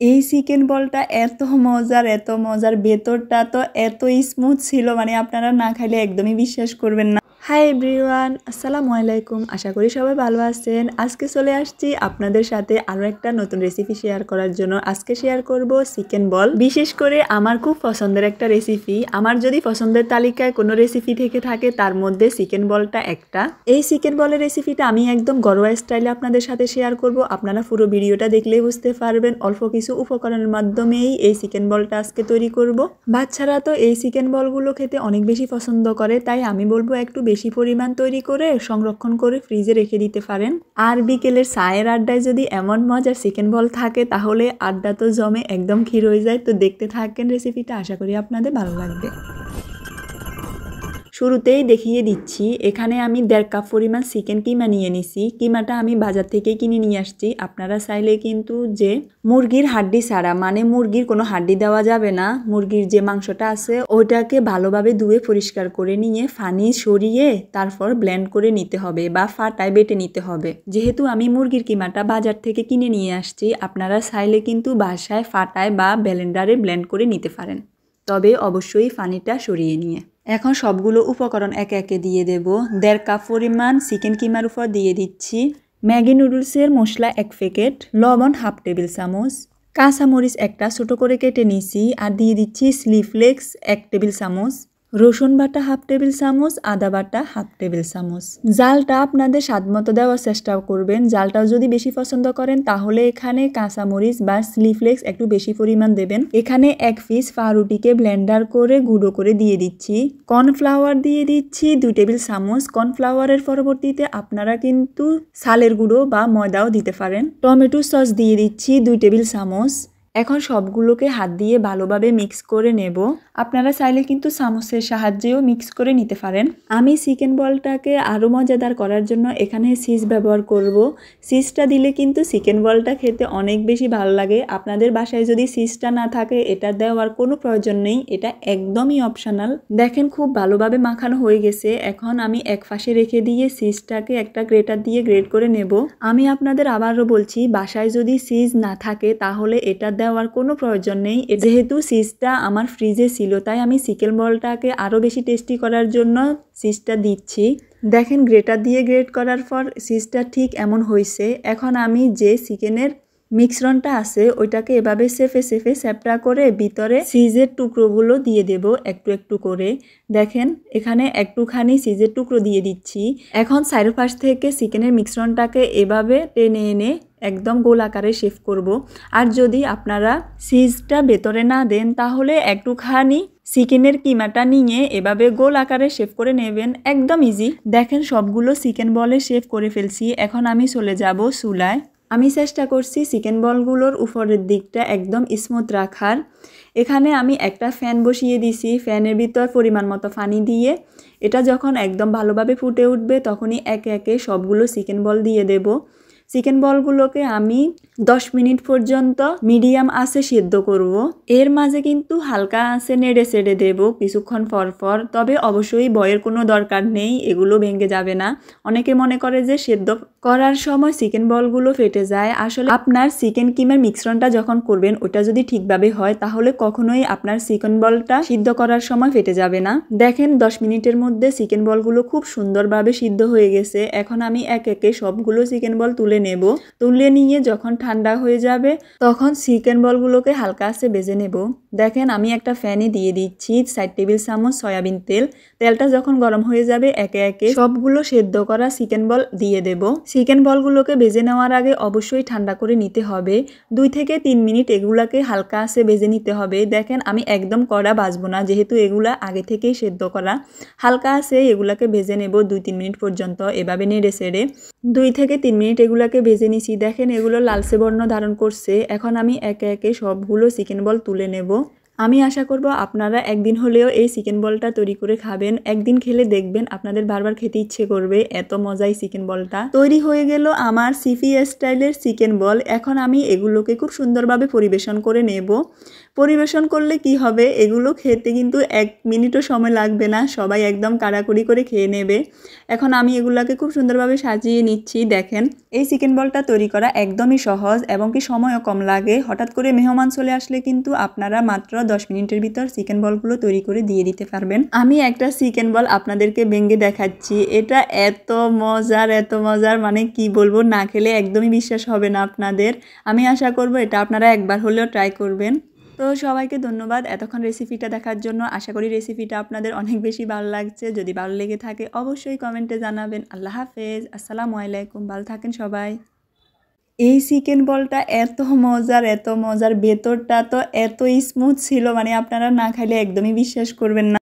এই চিকেন বলটা এত মজার ভেতরটা তো এত স্মুথ ছিল, মানে আপনারা না খাইলে একদমই বিশ্বাস করবেন না। হাই এভরিওয়ান, আসসালামু আলাইকুম। আশা করি সবাই ভালো আছেন। আজকে চলে আসছি আপনাদের সাথে আরও একটা নতুন রেসিপি শেয়ার করার জন্য। আজকে শেয়ার করব চিকেন বল। বিশেষ করে আমার খুব পছন্দের একটা রেসিপি। আমার যদি পছন্দের তালিকায় কোনো রেসিপি থেকে থাকে তার মধ্যে চিকেন বলটা একটা। এই চিকেন বলের রেসিপিটা আমি একদম ঘরোয়া স্টাইলে আপনাদের সাথে শেয়ার করব। আপনারা পুরো ভিডিওটা দেখলেই বুঝতে পারবেন অল্প কিছু উপকরণের মাধ্যমেই এই চিকেন বলটা আজকে তৈরি করব। বাচ্চারা তো এই চিকেন বলগুলো খেতে অনেক বেশি পছন্দ করে, তাই আমি বলবো একটু বেশি পরিমাণ তৈরি করে সংরক্ষণ করে ফ্রিজে রেখে দিতে পারেন। আর বিকেলের চায়ের আড্ডায় যদি এমন মজার চিকেন বল থাকে তাহলে আড্ডা তো জমে একদম ক্ষীর হয়ে যায়। তো দেখতে থাকেন রেসিপিটা, আশা করি আপনাদের ভালো লাগবে। শুরুতেই দেখিয়ে দিচ্ছি, এখানে আমি 1.5 কাপ পরিমাণ চিকেন কিমা নিয়ে নিছি। কিমাটা আমি বাজার থেকে কিনে নিয়ে আসছি। আপনারা চাইলে কিন্তু যে মুরগির হাড্ডি ছাড়া, মানে মুরগির কোনো হাড্ডি দেওয়া যাবে না, মুরগির যে মাংসটা আছে ওইটাকে ভালোভাবে ধুয়ে পরিষ্কার করে নিয়ে পানি সরিয়ে তারপর ব্লেন্ড করে নিতে হবে বা ফাটায় বেটে নিতে হবে। যেহেতু আমি মুরগির কিমাটা বাজার থেকে কিনে নিয়ে আসছি, আপনারা চাইলে কিন্তু বাসায় ফাটায় বা ব্লেন্ডারে ব্লেন্ড করে নিতে পারেন, তবে অবশ্যই পানিটা সরিয়ে নিয়ে। এখন সবগুলো উপকরণ একে একে দিয়ে দেব। 1.5 কাপ পরিমাণ চিকেন কিমার উপর দিয়ে দিচ্ছি ম্যাগি নুডলসের মশলা 1 প্যাকেট, লবণ 1/2 টেবিল চামচ, কাঁচামরিচ একটা ছোট করে কেটে নিয়েছি, আর দিয়ে দিচ্ছি চিলি ফ্লেক্স 1 টেবিল চামচ, রসুন বাটা 1/2 টেবিল চামচ, আদা বাটা 1/2 টেবিল চামচ। জালটা আপনাদের স্বাদমতো দেওয়ার চেষ্টা করবেন। জালটাও যদি বেশি পছন্দ করেন তাহলে এখানে কাঁচামরিচ বা চিলি ফ্লেক্স একটু বেশি পরিমাণ দেবেন। এখানে 1 পিস পাউরুটিকে ব্লেন্ডার করে গুঁড়ো করে দিয়ে দিচ্ছি। কর্নফ্লাওয়ার দিয়ে দিচ্ছি 2 টেবিল চামচ। কর্নফ্লাওয়ারের পরবর্তীতে আপনারা কিন্তু চালের গুঁড়ো বা ময়দাও দিতে পারেন। টমেটো সস দিয়ে দিচ্ছি 2 টেবিল চামচ। এখন সবগুলোকে হাত দিয়ে ভালোভাবে মিক্স করে নেব। আপনারা চাইলে কিন্তু চামচের সাহায্যেও মিক্স করে নিতে পারেন। আমি চিকেন বলটাকে আরও মজাদার করার জন্য এখানে চিজ ব্যবহার করব। চিজটা দিলে কিন্তু চিকেন বলটা খেতে অনেক বেশি ভালো লাগে। আপনাদের বাসায় যদি চিজটা না থাকে এটা দেওয়ার কোনো প্রয়োজন নেই, এটা একদমই অপশনাল। দেখেন খুব ভালোভাবে মাখানো হয়ে গেছে। এখন আমি এক পাশে রেখে দিয়ে চিজটাকে একটা গ্রেটার দিয়ে গ্রেট করে নেব। আমি আপনাদের আবারও বলছি, বাসায় যদি চিজ না থাকে তাহলে এটা দেওয়ার কোনো প্রয়োজন নেই। যেহেতু চিজটা আমার ফ্রিজে ছিল তাই আমি চিকেন বলটাকে আরও বেশি টেস্টি করার জন্য চিজটা দিচ্ছি। দেখেন গ্রেটার দিয়ে গ্রেট করার পর চিজটা ঠিক এমন হয়েছে। এখন আমি যে চিকেনের মিশ্রণটা আছে ওইটাকে এভাবে সেফে স্যাপটা করে ভিতরে চিজের টুকরোগুলো দিয়ে দেব একটু একটু করে। দেখেন এখানে একটুখানি চিজের টুকরো দিয়ে দিচ্ছি। এখন চারপাশ থেকে চিকেনের মিশ্রণটাকে এভাবে টেনে এনে একদম গোল আকারে শেপ করব। আর যদি আপনারা চিজটা ভেতরে না দেন তাহলে একটুখানি চিকেনের কিমাটা নিয়ে এভাবে গোল আকারে শেপ করে নেবেন, একদম ইজি। দেখেন সবগুলো চিকেন বলে শেপ করে ফেলছি। এখন আমি চলে যাব চুলায়। আমি চেষ্টা করছি চিকেন বলগুলোর উপরের দিকটা একদম স্মুথ রাখার। এখানে আমি একটা ফ্যান বসিয়ে দিছি। ফ্যানের ভিতর পরিমাণ মতো পানি দিয়ে এটা যখন একদম ভালোভাবে ফুটে উঠবে তখনই একে একে সবগুলো চিকেন বল দিয়ে দেব। চিকেন বলগুলোকে আমি 10 মিনিট পর্যন্ত মিডিয়াম আঁচে সিদ্ধ করব। এর মাঝে কিন্তু হালকা আঁচে নেড়ে চেড়ে দেব কিছুক্ষণ পর। তবে অবশ্যই ভয়ের কোনো দরকার নেই, এগুলো ভেঙে যাবে না। অনেকে মনে করে যে সিদ্ধ করার সময় চিকেন বলগুলো ফেটে যায়। আসলে আপনার চিকেন কিমার মিশ্রণটা যখন করবেন ওটা যদি ঠিকভাবে হয় তাহলে কখনোই আপনার চিকেন বলটা সিদ্ধ করার সময় ফেটে যাবে না। দেখেন 10 মিনিটের মধ্যে চিকেন বলগুলো খুব সুন্দরভাবে সিদ্ধ হয়ে গেছে। এখন আমি এক একে সবগুলো চিকেন বল তুলে নিয়ে যখন ঠান্ডা হয়ে যাবে তখন চিকেন বলগুলোকে হালকা আঁচে ভেজে নেব। দেখেন আমি একটা ফ্যানে দিয়ে দিচ্ছি 4 টেবিল চামচ সয়াবিন তেল। তেলটা যখন গরম হয়ে যাবে একে একে সবগুলো সেদ্ধ করা চিকেন বল দিয়ে দেব। চিকেন বলগুলোকে ভেজে নেওয়ার আগে অবশ্যই ঠান্ডা করে নিতে হবে। 2 থেকে 3 মিনিট এগুলাকে হালকা আঁচে ভেজে নিতে হবে। দেখেন আমি একদম কড়া ভাজবো না, যেহেতু এগুলা আগে থেকেই সেদ্ধ করা। হালকা আঁচে এগুলাকে ভেজে নেব 2-3 মিনিট পর্যন্ত এভাবে নেড়ে চেড়ে। 2 থেকে 3 মিনিট এগুলাকে ভেজে নিছি। দেখেন এগুলো লালচে বর্ণ ধারণ করছে। এখন আমি একে একে সবগুলো চিকেন বল তুলে নেব। আমি আশা করব আপনারা একদিন হলেও এই চিকেন বলটা তৈরি করে খাবেন। একদিন খেলে দেখবেন আপনাদের বারবার খেতে ইচ্ছে করবে, এত মজাই চিকেন বলটা। তৈরি হয়ে গেল আমার সিফি স্টাইলের চিকেন বল। এখন আমি এগুলোকে খুব সুন্দরভাবে পরিবেশন করে নেব। পরিবেশন করলে কি হবে, এগুলো খেতে কিন্তু 1 মিনিটও সময় লাগবে না, সবাই একদম কাড়াকুড়ি করে খেয়ে নেবে। এখন আমি এগুলোকে খুব সুন্দরভাবে সাজিয়ে নিচ্ছি। দেখেন, এই চিকেন বলটা তৈরি করা একদমই সহজ এবং কি সময়ও কম লাগে। হঠাৎ করে মেহমান চলে আসলে কিন্তু আপনারা মাত্র 10 মিনিটের ভিতর চিকেন বলগুলো তৈরি করে দিয়ে দিতে পারবেন। আমি একটা চিকেন বল আপনাদেরকে ভেঙে দেখাচ্ছি। এটা এত মজার মানে কি বলবো, না খেলে একদমই বিশ্বাস হবে না আপনাদের। আমি আশা করব এটা আপনারা একবার হলেও ট্রাই করবেন। তো সবাইকে ধন্যবাদ এতক্ষণ রেসিপিটা দেখার জন্য। আশা করি রেসিপিটা আপনাদের অনেক বেশি ভালো লাগছে। যদি ভালো লেগে থাকে অবশ্যই কমেন্টে জানাবেন। আল্লাহ হাফেজ, আসসালামু আলাইকুম, ভালো থাকেন সবাই। এই চিকেন বলটা এত মজার, ভেতরটা তো এত স্মুথ ছিল, মানে আপনারা না খাইলে একদমই বিশ্বাস করবেন না।